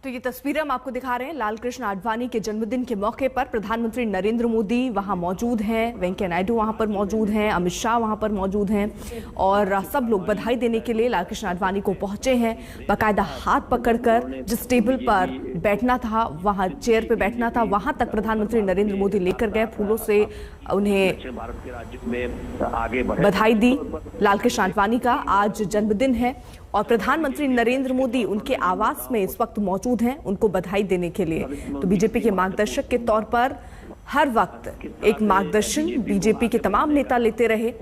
तो ये तस्वीरें हम आपको दिखा रहे हैं लालकृष्ण आडवाणी के जन्मदिन के मौके पर। प्रधानमंत्री नरेंद्र मोदी वहां मौजूद हैं, वेंकैया नायडू वहां पर मौजूद हैं, अमित शाह वहां पर मौजूद हैं और सब लोग बधाई देने के लिए लालकृष्ण आडवाणी को पहुंचे हैं। बाकायदा हाथ पकड़कर जिस टेबल पर बैठना था, वहां चेयर पे बैठना था, वहां तक प्रधानमंत्री नरेंद्र मोदी लेकर गए, फूलों से उन्हें बधाई दी। लालकृष्ण आडवाणी का आज जन्मदिन है और प्रधानमंत्री नरेंद्र मोदी उनके आवास में इस वक्त मौजूद हैं उनको बधाई देने के लिए। तो बीजेपी के मार्गदर्शक के तौर पर हर वक्त एक मार्गदर्शन बीजेपी के तमाम नेता लेते रहे।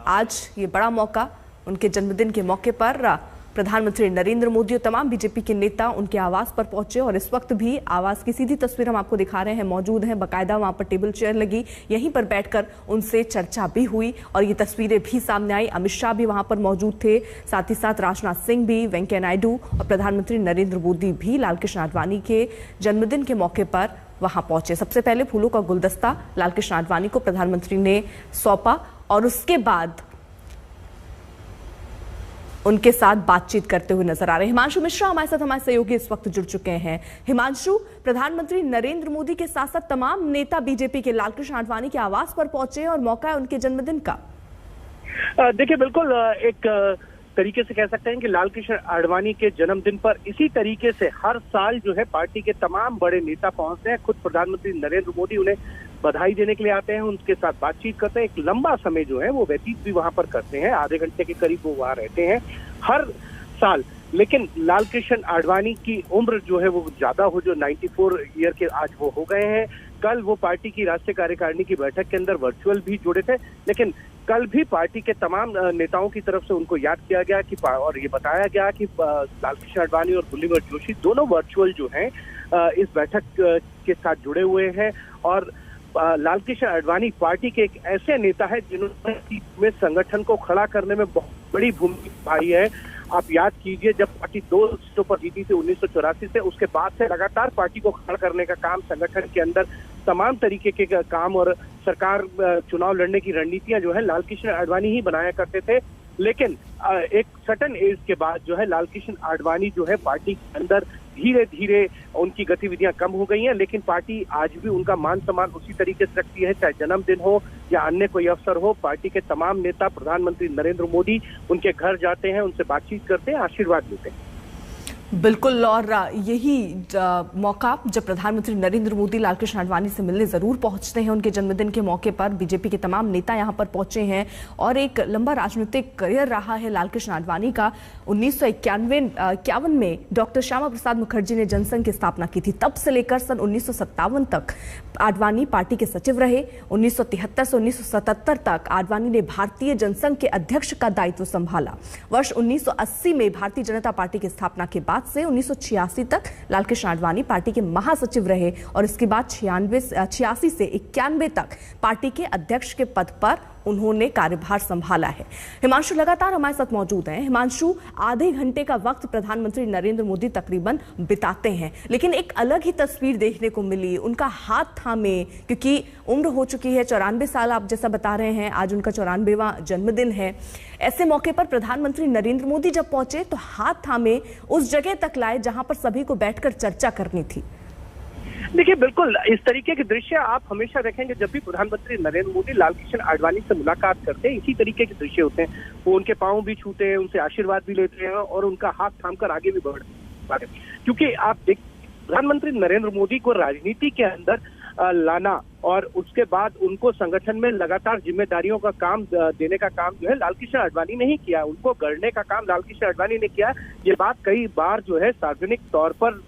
आज ये बड़ा मौका, उनके जन्मदिन के मौके पर प्रधानमंत्री नरेंद्र मोदी और तमाम बीजेपी के नेता उनके आवास पर पहुंचे और इस वक्त भी आवास की सीधी तस्वीर हम आपको दिखा रहे हैं, मौजूद हैं। बाकायदा वहां पर टेबल चेयर लगी, यहीं पर बैठकर उनसे चर्चा भी हुई और ये तस्वीरें भी सामने आई। अमित शाह भी वहां पर मौजूद थे, साथ ही साथ राजनाथ सिंह भी, वेंकैया नायडू और प्रधानमंत्री नरेंद्र मोदी भी लालकृष्ण आडवाणी के जन्मदिन के मौके पर वहां पहुंचे। सबसे पहले फूलों का गुलदस्ता लालकृष्ण आडवाणी को प्रधानमंत्री ने सौंपा और उसके बाद उनके साथ बातचीत करते हुए नजर आ रहे हैं। हिमांशु मिश्रा हमारे साथ, हमारे सहयोगी इस वक्त जुड़ चुके हैं। हिमांशु, प्रधानमंत्री नरेंद्र मोदी के साथ साथ तमाम नेता बीजेपी के लालकृष्ण आडवाणी के आवास पर पहुंचे और मौका है उनके जन्मदिन का। देखिए, बिल्कुल एक तरीके से कह सकते हैं कि लालकृष्ण आडवाणी के जन्मदिन पर इसी तरीके से हर साल जो है पार्टी के तमाम बड़े नेता पहुंचते हैं। खुद प्रधानमंत्री नरेंद्र मोदी उन्हें बधाई देने के लिए आते हैं, उनके साथ बातचीत करते हैं, एक लंबा समय जो है वो व्यतीत भी वहां पर करते हैं, आधे घंटे के करीब वो वहां रहते हैं हर साल। लेकिन लालकृष्ण आडवाणी की उम्र जो है वो ज्यादा हो, जो 94 ईयर के आज वो हो गए हैं। कल वो पार्टी की राष्ट्रीय कार्यकारिणी की बैठक के अंदर वर्चुअल भी जुड़े थे, लेकिन कल भी पार्टी के तमाम नेताओं की तरफ से उनको याद किया गया कि और ये बताया गया कि लालकृष्ण आडवाणी और मुरलीधर जोशी दोनों वर्चुअल जो हैं इस बैठक के साथ जुड़े हुए हैं। और लालकृष्ण आडवाणी पार्टी के एक ऐसे नेता है जिन्होंने संगठन को खड़ा करने में बहुत बड़ी भूमिका निभाई है। आप याद कीजिए, जब पार्टी 2 सीटों पर जीती थी 1984 से, उसके बाद से लगातार पार्टी को खड़ा करने का काम, संगठन के अंदर तमाम तरीके के काम और सरकार चुनाव लड़ने की रणनीतियां जो है लालकृष्ण आडवाणी ही बनाया करते थे। लेकिन एक सर्टेन एज के बाद जो है लालकृष्ण आडवाणी जो है पार्टी के अंदर धीरे धीरे उनकी गतिविधियां कम हो गई हैं, लेकिन पार्टी आज भी उनका मान सम्मान उसी तरीके से रखती है, चाहे जन्मदिन हो या अन्य कोई अवसर हो। पार्टी के तमाम नेता प्रधानमंत्री नरेंद्र मोदी उनके घर जाते हैं, उनसे बातचीत करते हैं, आशीर्वाद लेते हैं। बिल्कुल, और यही मौका जब प्रधानमंत्री नरेंद्र मोदी लालकृष्ण आडवाणी से मिलने जरूर पहुंचते हैं उनके जन्मदिन के मौके पर। बीजेपी के तमाम नेता यहां पर पहुंचे हैं और एक लंबा राजनीतिक करियर रहा है लालकृष्ण आडवाणी का। 1951 में डॉक्टर श्यामा प्रसाद मुखर्जी ने जनसंघ की स्थापना की थी, तब से लेकर सन 1957 तक आडवाणी पार्टी के सचिव रहे। 1973 से 1977 तक आडवाणी ने भारतीय जनसंघ के अध्यक्ष का दायित्व संभाला। वर्ष 1980 में भारतीय जनता पार्टी की स्थापना के बाद से 1986 तक लालकृष्ण आडवाणी पार्टी के महासचिव रहे और इसके बाद 86 से 91 तक पार्टी के अध्यक्ष के पद पर उन्होंने कार्यभार संभाला है। हिमांशु लगातार हमारे साथ मौजूद हैं। हिमांशु, आधे घंटे का वक्त प्रधानमंत्री नरेंद्र मोदी तकरीबन बिताते हैं, लेकिन एक अलग ही तस्वीर देखने को मिली, उनका हाथ थामे, क्योंकि उम्र हो चुकी है 94 साल, आप जैसा बता रहे हैं, आज उनका 94वां जन्मदिन है। ऐसे मौके पर प्रधानमंत्री नरेंद्र मोदी जब पहुंचे तो हाथ थामे उस जगह तक लाए जहां पर सभी को बैठकर चर्चा करनी थी। देखिए, बिल्कुल इस तरीके के दृश्य आप हमेशा देखेंगे जब भी प्रधानमंत्री नरेंद्र मोदी लालकृष्ण आडवाणी से मुलाकात करते हैं, इसी तरीके के दृश्य होते हैं। वो उनके पांव भी छूते हैं, उनसे आशीर्वाद भी लेते हैं और उनका हाथ थामकर आगे भी बढ़ते हैं। क्योंकि आप देख, प्रधानमंत्री नरेंद्र मोदी को राजनीति के अंदर लाना और उसके बाद उनको संगठन में लगातार जिम्मेदारियों का काम देने का काम जो है लालकृष्ण आडवाणी ने ही किया, उनको गढ़ने का काम लालकृष्ण आडवाणी ने किया। ये बात कई बार जो है सार्वजनिक तौर पर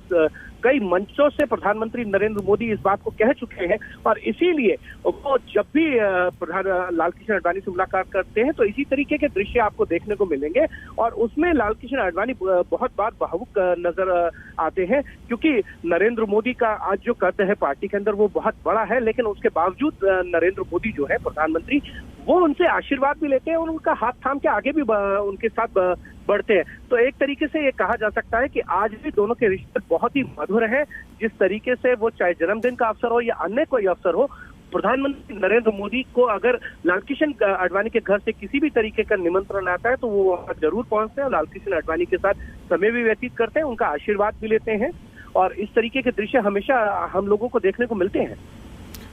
कई मंचों से प्रधानमंत्री नरेंद्र मोदी इस बात को कह चुके हैं और इसीलिए वो जब भी लालकृष्ण आडवाणी से मुलाकात करते हैं तो इसी तरीके के दृश्य आपको देखने को मिलेंगे। और उसमें लालकृष्ण आडवाणी बहुत बार भावुक नजर आते हैं, क्योंकि नरेंद्र मोदी का आज जो कद है पार्टी के अंदर वो बहुत बड़ा है, लेकिन उसके बावजूद नरेंद्र मोदी जो है प्रधानमंत्री, वो उनसे आशीर्वाद भी लेते हैं और उनका हाथ थाम के आगे भी उनके साथ बढ़ते हैं। तो एक तरीके से ये कहा जा सकता है कि आज भी दोनों के रिश्ते बहुत ही मधुर हैं। जिस तरीके से वो चाहे जन्मदिन का अवसर हो या अन्य कोई अवसर हो, प्रधानमंत्री नरेंद्र मोदी को अगर लालकृष्ण आडवाणी के घर से किसी भी तरीके का निमंत्रण आता है तो वो वहां जरूर पहुंचते हैं और लालकृष्ण आडवाणी के साथ समय भी व्यतीत करते हैं, उनका आशीर्वाद भी लेते हैं। और इस तरीके के दृश्य हमेशा हम लोगों को देखने को मिलते हैं।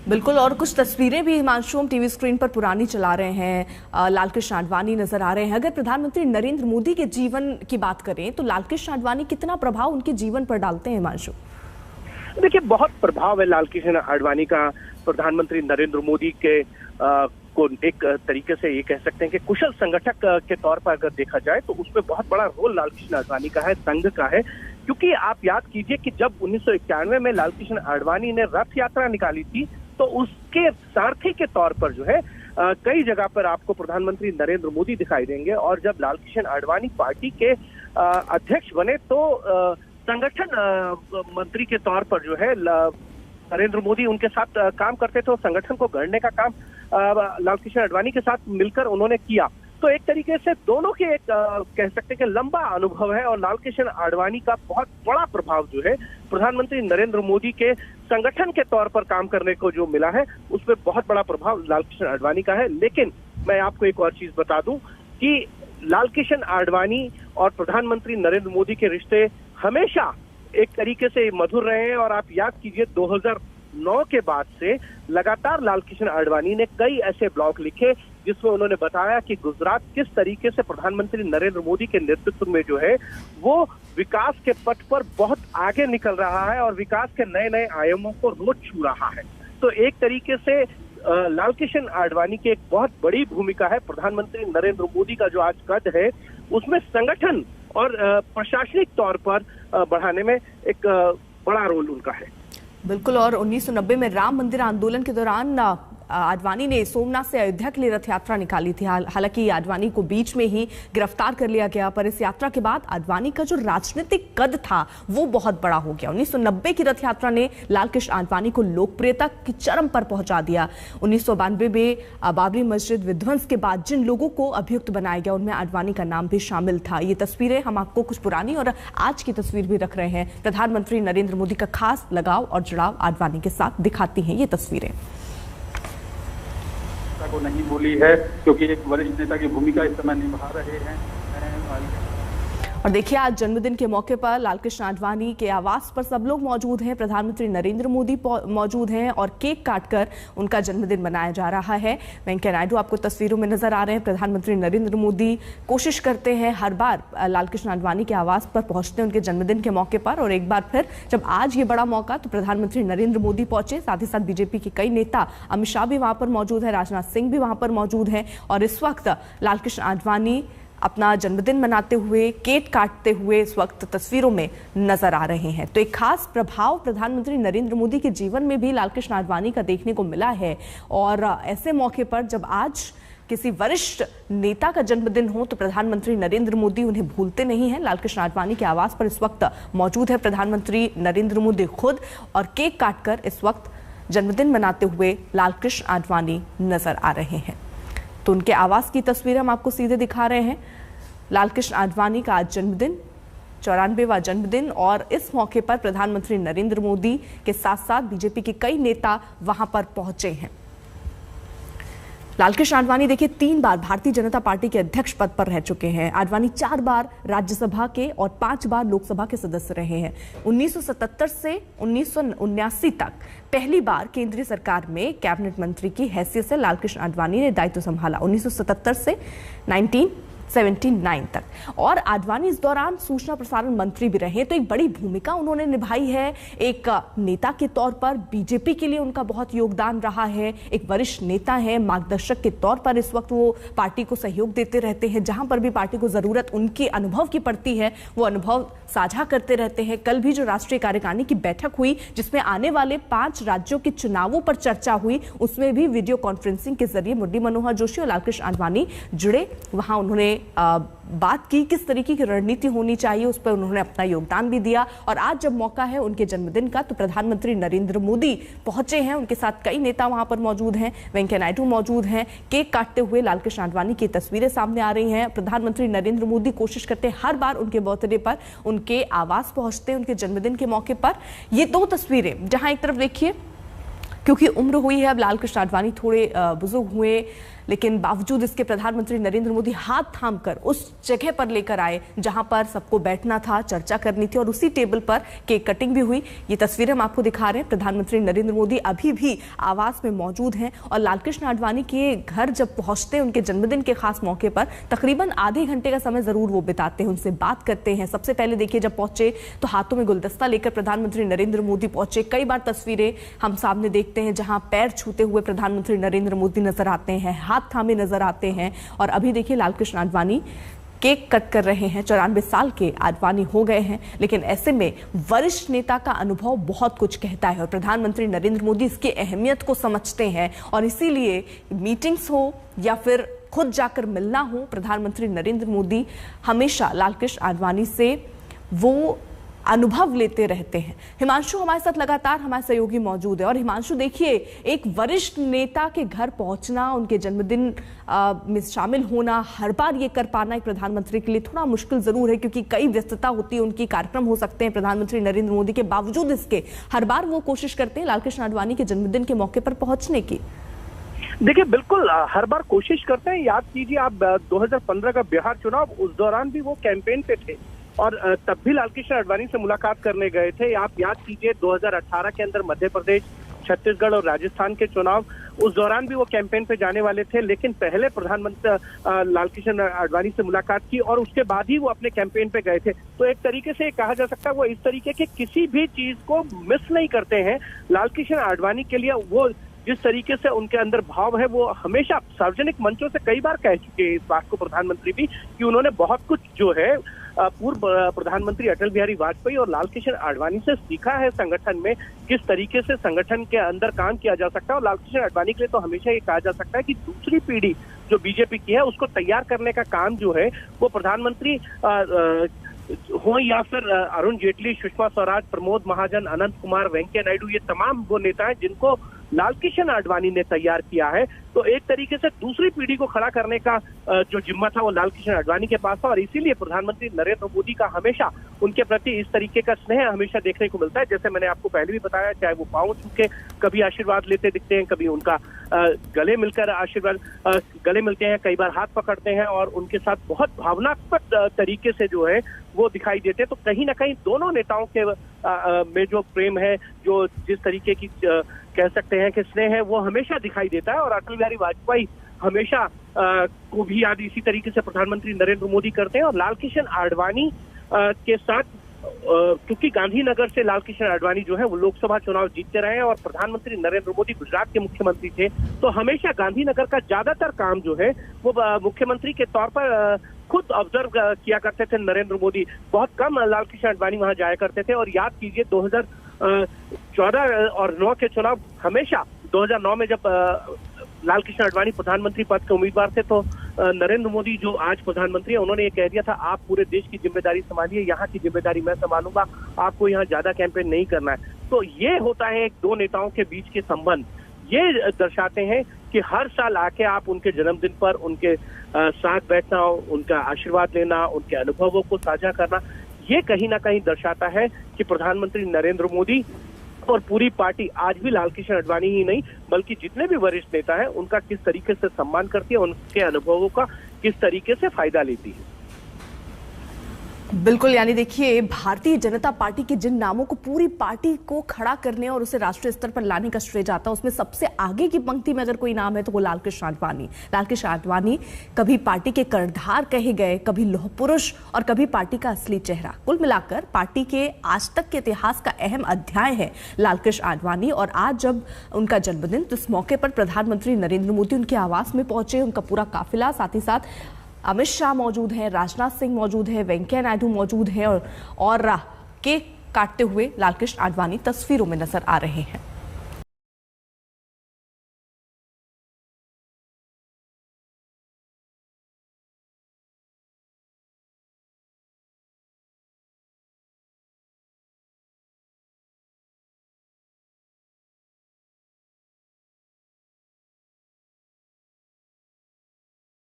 बिल्कुल, और कुछ तस्वीरें भी हिमांशु हम टीवी स्क्रीन पर पुरानी चला रहे हैं। लालकृष्ण आडवाणी नजर आ रहे हैं। अगर प्रधानमंत्री नरेंद्र मोदी के जीवन की बात करें तो लालकृष्ण आडवाणी कितना प्रभाव उनके जीवन पर डालते हैं हिमांशु? देखिए, बहुत प्रभाव है लालकृष्ण आडवाणी का प्रधानमंत्री नरेंद्र मोदी के को एक तरीके से ये कह सकते हैं कि कुशल संगठक के तौर पर अगर देखा जाए तो उसमें बहुत बड़ा रोल लालकृष्ण आडवाणी का है, संघ का है। क्योंकि आप याद कीजिए कि जब 1991 में लालकृष्ण आडवाणी ने रथ यात्रा निकाली थी तो उसके सारथी के तौर पर जो है कई जगह पर आपको प्रधानमंत्री नरेंद्र मोदी दिखाई देंगे। और जब लालकृष्ण आडवाणी पार्टी के अध्यक्ष बने तो संगठन मंत्री के तौर पर जो है नरेंद्र मोदी उनके साथ काम करते थे और संगठन को गढ़ने का काम लालकृष्ण आडवाणी के साथ मिलकर उन्होंने किया। तो एक तरीके से दोनों के एक कह सकते हैं कि लंबा अनुभव है और लालकृष्ण आडवाणी का बहुत बड़ा प्रभाव जो है प्रधानमंत्री नरेंद्र मोदी के संगठन के तौर पर काम करने को जो मिला है उसमें बहुत बड़ा प्रभाव लालकृष्ण आडवाणी का है। लेकिन मैं आपको एक और चीज बता दूं कि लालकृष्ण आडवाणी और प्रधानमंत्री नरेंद्र मोदी के रिश्ते हमेशा एक तरीके से मधुर रहे हैं। और आप याद कीजिए 2009 के बाद से लगातार लालकृष्ण आडवाणी ने कई ऐसे ब्लॉग लिखे जिसमें उन्होंने बताया कि गुजरात किस तरीके से प्रधानमंत्री नरेंद्र मोदी के नेतृत्व में जो है वो विकास के पथ पर बहुत आगे निकल रहा है और विकास के नए नए आयामों को रोज छू रहा है। तो एक तरीके से लालकृष्ण आडवाणी की एक बहुत बड़ी भूमिका है। प्रधानमंत्री नरेंद्र मोदी का जो आज कद है उसमें संगठन और प्रशासनिक तौर पर बढ़ाने में एक बड़ा रोल उनका है। बिल्कुल, और 1990 में राम मंदिर आंदोलन के दौरान आडवाणी ने सोमनाथ से अयोध्या के लिए रथ यात्रा निकाली थी। हालांकि आडवाणी को बीच में ही गिरफ्तार कर लिया गया, पर इस यात्रा के बाद आडवाणी का जो राजनीतिक कद था वो बहुत बड़ा हो गया। 1990 की रथ यात्रा ने लालकृष्ण आडवाणी को लोकप्रियता की चरम पर पहुंचा दिया। 1992 में बाबरी मस्जिद विध्वंस के बाद जिन लोगों को अभियुक्त बनाया गया उनमें आडवाणी का नाम भी शामिल था। ये तस्वीरें हम आपको कुछ पुरानी और आज की तस्वीर भी रख रहे हैं। प्रधानमंत्री नरेंद्र मोदी का खास लगाव और जुड़ाव आडवाणी के साथ दिखाती हैं ये तस्वीरें। को नहीं बोली है क्योंकि एक वरिष्ठ नेता की भूमिका इस समय निभा रहे हैं। और देखिए, आज जन्मदिन के मौके पर लालकृष्ण आडवाणी के आवास पर सब लोग मौजूद हैं। प्रधानमंत्री नरेंद्र मोदी मौजूद हैं और केक काटकर उनका जन्मदिन मनाया जा रहा है। वेंकैया नायडू आपको तस्वीरों में नजर आ रहे हैं। प्रधानमंत्री नरेंद्र मोदी कोशिश करते हैं हर बार लालकृष्ण आडवाणी के आवास पर पहुंचते हैं उनके जन्मदिन के मौके पर, और एक बार फिर जब आज ये बड़ा मौका तो प्रधानमंत्री नरेंद्र मोदी पहुंचे। साथ ही साथ बीजेपी के कई नेता, अमित शाह भी वहां पर मौजूद है, राजनाथ सिंह भी वहां पर मौजूद हैं। और इस वक्त लालकृष्ण आडवाणी अपना जन्मदिन मनाते हुए, केक काटते हुए इस वक्त तस्वीरों में नजर आ रहे हैं। तो एक खास प्रभाव प्रधानमंत्री नरेंद्र मोदी के जीवन में भी लालकृष्ण आडवाणी का देखने को मिला है। और ऐसे मौके पर जब आज किसी वरिष्ठ नेता का जन्मदिन हो तो प्रधानमंत्री नरेंद्र मोदी उन्हें भूलते नहीं हैं। लालकृष्ण आडवाणी के आवास पर इस वक्त मौजूद है प्रधानमंत्री नरेंद्र मोदी खुद, और केक काटकर इस वक्त जन्मदिन मनाते हुए लालकृष्ण आडवाणी नजर आ रहे हैं। तो उनके आवास की तस्वीर हम आपको सीधे दिखा रहे हैं। लालकृष्ण आडवाणी का आज जन्मदिन, 94वां जन्मदिन, और इस मौके पर प्रधानमंत्री नरेंद्र मोदी के साथ साथ बीजेपी के कई नेता वहां पर पहुंचे हैं। लालकृष्ण आडवाणी देखिए 3 बार भारतीय जनता पार्टी के अध्यक्ष पद पर रह चुके हैं। आडवाणी 4 बार राज्यसभा के और 5 बार लोकसभा के सदस्य रहे हैं। 1977 से 1979 तक पहली बार केंद्रीय सरकार में कैबिनेट मंत्री की हैसियत से लालकृष्ण आडवाणी ने दायित्व संभाला, 1977 से 1979 तक। और आडवाणी इस दौरान सूचना प्रसारण मंत्री भी रहे, तो एक बड़ी भूमिका उन्होंने निभाई है। एक नेता के तौर पर बीजेपी के लिए उनका बहुत योगदान रहा है। एक वरिष्ठ नेता है, मार्गदर्शक के तौर पर इस वक्त वो पार्टी को सहयोग देते रहते हैं। जहां पर भी पार्टी को जरूरत उनके अनुभव की पड़ती है वो अनुभव साझा करते रहते हैं। कल भी जो राष्ट्रीय कार्यकारिणी की बैठक हुई जिसमें आने वाले 5 राज्यों के चुनावों पर चर्चा हुई, उसमें भी वीडियो कॉन्फ्रेंसिंग के जरिए मुरली मनोहर जोशी और लालकृष्ण आडवाणी जुड़े। वहां उन्होंने बात की किस तरीके की रणनीति होनी चाहिए, उस पर उन्होंने अपना योगदान भी दिया। और आज जब मौका है उनके जन्मदिन का तो प्रधानमंत्री नरेंद्र मोदी पहुंचे हैं, उनके साथ कई नेता वहां पर मौजूद हैं, वेंकैया नायडू मौजूद हैं। केक काटते हुए लालकृष्ण आडवाणी की तस्वीरें सामने आ रही हैं। प्रधानमंत्री नरेंद्र मोदी कोशिश करते हैं हर बार उनके बर्थडे पर उनके आवास पहुंचते हैं, उनके जन्मदिन के मौके पर। ये 2 तस्वीरें जहां एक तरफ देखिए, क्योंकि उम्र हुई है अब लालकृष्ण आडवाणी थोड़े बुजुर्ग हुए, लेकिन बावजूद इसके प्रधानमंत्री नरेंद्र मोदी हाथ थामकर उस जगह पर लेकर आए जहां पर सबको बैठना था, चर्चा करनी थी और उसी टेबल पर केक कटिंग भी हुई। ये तस्वीरें हम आपको दिखा रहे हैं। प्रधानमंत्री नरेंद्र मोदी अभी भी आवास में मौजूद हैं और लालकृष्ण आडवाणी के घर जब पहुंचते हैं उनके जन्मदिन के खास मौके पर तकरीबन आधे घंटे का समय जरूर वो बिताते हैं, उनसे बात करते हैं। सबसे पहले देखिए जब पहुंचे तो हाथों में गुलदस्ता लेकर प्रधानमंत्री नरेंद्र मोदी पहुंचे। कई बार तस्वीरें हम सामने देखते हैं जहां पैर छूते हुए प्रधानमंत्री नरेंद्र मोदी नजर आते हैं, हाथ थामे नजर आते हैं। और अभी देखिए लालकृष्ण आडवाणी केक कट कर रहे हैं। 94 साल के आडवाणी हो गए हैं, लेकिन ऐसे में वरिष्ठ नेता का अनुभव बहुत कुछ कहता है और प्रधानमंत्री नरेंद्र मोदी इसकी अहमियत को समझते हैं और इसीलिए मीटिंग्स हो या फिर खुद जाकर मिलना हो, प्रधानमंत्री नरेंद्र मोदी हमेशा लालकृष्ण आडवाणी से वो अनुभव लेते रहते हैं। हिमांशु हमारे साथ लगातार हमारे सहयोगी मौजूद है और हिमांशु देखिए एक वरिष्ठ नेता के घर पहुंचना, उनके जन्मदिन में शामिल होना, हर बार ये कर पाना एक प्रधानमंत्री के लिए थोड़ा मुश्किल जरूर है क्योंकि कई व्यस्तता होती है, उनकी कार्यक्रम हो सकते हैं प्रधानमंत्री नरेंद्र मोदी के। बावजूद इसके हर बार वो कोशिश करते हैं लालकृष्ण आडवाणी के जन्मदिन के मौके पर पहुंचने की। देखिए बिल्कुल हर बार कोशिश करते हैं। याद कीजिए आप 2015 का बिहार चुनाव, उस दौरान भी वो कैंपेन पे थे और तब भी लालकृष्ण आडवाणी से मुलाकात करने गए थे। आप याद कीजिए 2018 के अंदर मध्य प्रदेश, छत्तीसगढ़ और राजस्थान के चुनाव, उस दौरान भी वो कैंपेन पे जाने वाले थे, लेकिन पहले प्रधानमंत्री लालकृष्ण आडवाणी से मुलाकात की और उसके बाद ही वो अपने कैंपेन पे गए थे। तो एक तरीके से कहा जा सकता है वो इस तरीके के किसी भी चीज को मिस नहीं करते हैं। लालकृष्ण आडवाणी के लिए वो जिस तरीके से उनके अंदर भाव है वो हमेशा सार्वजनिक मंचों से कई बार कह चुके हैं इस बात को प्रधानमंत्री भी कि उन्होंने बहुत कुछ जो है पूर्व प्रधानमंत्री अटल बिहारी वाजपेयी और लालकृष्ण आडवाणी से सीखा है संगठन में किस तरीके से संगठन के अंदर काम किया जा सकता है। और लालकृष्ण आडवाणी के लिए तो हमेशा ये कहा जा सकता है कि दूसरी पीढ़ी जो बीजेपी की है उसको तैयार करने का काम जो है वो प्रधानमंत्री हो या फिर अरुण जेटली, सुषमा स्वराज, प्रमोद महाजन, अनंत कुमार, वेंकैया नायडू, ये तमाम वो नेता हैं जिनको लालकृष्ण आडवाणी ने तैयार किया है। तो एक तरीके से दूसरी पीढ़ी को खड़ा करने का जो जिम्मा था वो लालकृष्ण आडवाणी के पास था और इसीलिए प्रधानमंत्री नरेंद्र मोदी का हमेशा उनके प्रति इस तरीके का स्नेह हमेशा देखने को मिलता है। जैसे मैंने आपको पहले भी बताया, चाहे वो पांव छू के कभी आशीर्वाद लेते दिखते हैं, कभी उनका गले मिलकर आशीर्वाद गले मिलते हैं, कई बार हाथ पकड़ते हैं और उनके साथ बहुत भावनात्मक तरीके से जो है वो दिखाई देते हैं। तो कहीं ना कहीं दोनों नेताओं के में जो प्रेम है, जो जिस तरीके की कह सकते हैं कि स्नेह है, वो हमेशा दिखाई देता है। और अटल बिहारी वाजपेयी हमेशा को भी याद इसी तरीके से प्रधानमंत्री नरेंद्र मोदी करते हैं। और लालकृष्ण आडवाणी के साथ क्योंकि गांधीनगर से लालकृष्ण आडवाणी जो है वो लोकसभा चुनाव जीतते रहे और प्रधानमंत्री नरेंद्र मोदी गुजरात के मुख्यमंत्री थे, तो हमेशा गांधीनगर का ज्यादातर काम जो है वो मुख्यमंत्री के तौर पर खुद ऑब्जर्व किया करते थे नरेंद्र मोदी। बहुत कम लालकृष्ण आडवाणी वहां जाया करते थे। और याद कीजिए 2014 और 9 के चुनाव, हमेशा 2009 में जब लालकृष्ण आडवाणी प्रधानमंत्री पद के उम्मीदवार थे तो नरेंद्र मोदी जो आज प्रधानमंत्री है उन्होंने ये कह दिया था आप पूरे देश की जिम्मेदारी संभालिए, यहाँ की जिम्मेदारी मैं संभालूंगा, आपको यहाँ ज्यादा कैंपेन नहीं करना है। तो ये होता है दो नेताओं के बीच के संबंध, ये दर्शाते हैं कि हर साल आके आप उनके जन्मदिन पर उनके साथ बैठना, उनका आशीर्वाद लेना, उनके अनुभवों को साझा करना, ये कहीं ना कहीं दर्शाता है कि प्रधानमंत्री नरेंद्र मोदी और पूरी पार्टी आज भी लालकृष्ण आडवाणी ही नहीं बल्कि जितने भी वरिष्ठ नेता हैं उनका किस तरीके से सम्मान करती है, उनके अनुभवों का किस तरीके से फायदा लेती है। बिल्कुल, यानी देखिए भारतीय जनता पार्टी के जिन नामों को पूरी पार्टी को खड़ा करने और उसे राष्ट्रीय स्तर पर लाने का श्रेय जाता है उसमें सबसे आगे की पंक्ति में अगर कोई नाम है तो वो लालकृष्ण आडवाणी। लालकृष्ण आडवाणी कभी पार्टी के कर्णधार कहे गए, कभी लौह पुरुष और कभी पार्टी का असली चेहरा। कुल मिलाकर पार्टी के आज तक के इतिहास का अहम अध्याय है लालकृष्ण आडवाणी। और आज जब उनका जन्मदिन, तो इस मौके पर प्रधानमंत्री नरेंद्र मोदी उनके आवास में पहुंचे, उनका पूरा काफिला, साथ ही साथ अमित शाह मौजूद हैं, राजनाथ सिंह मौजूद है, वेंकैया नायडू मौजूद है और केक काटते हुए लालकृष्ण आडवाणी तस्वीरों में नजर आ रहे हैं।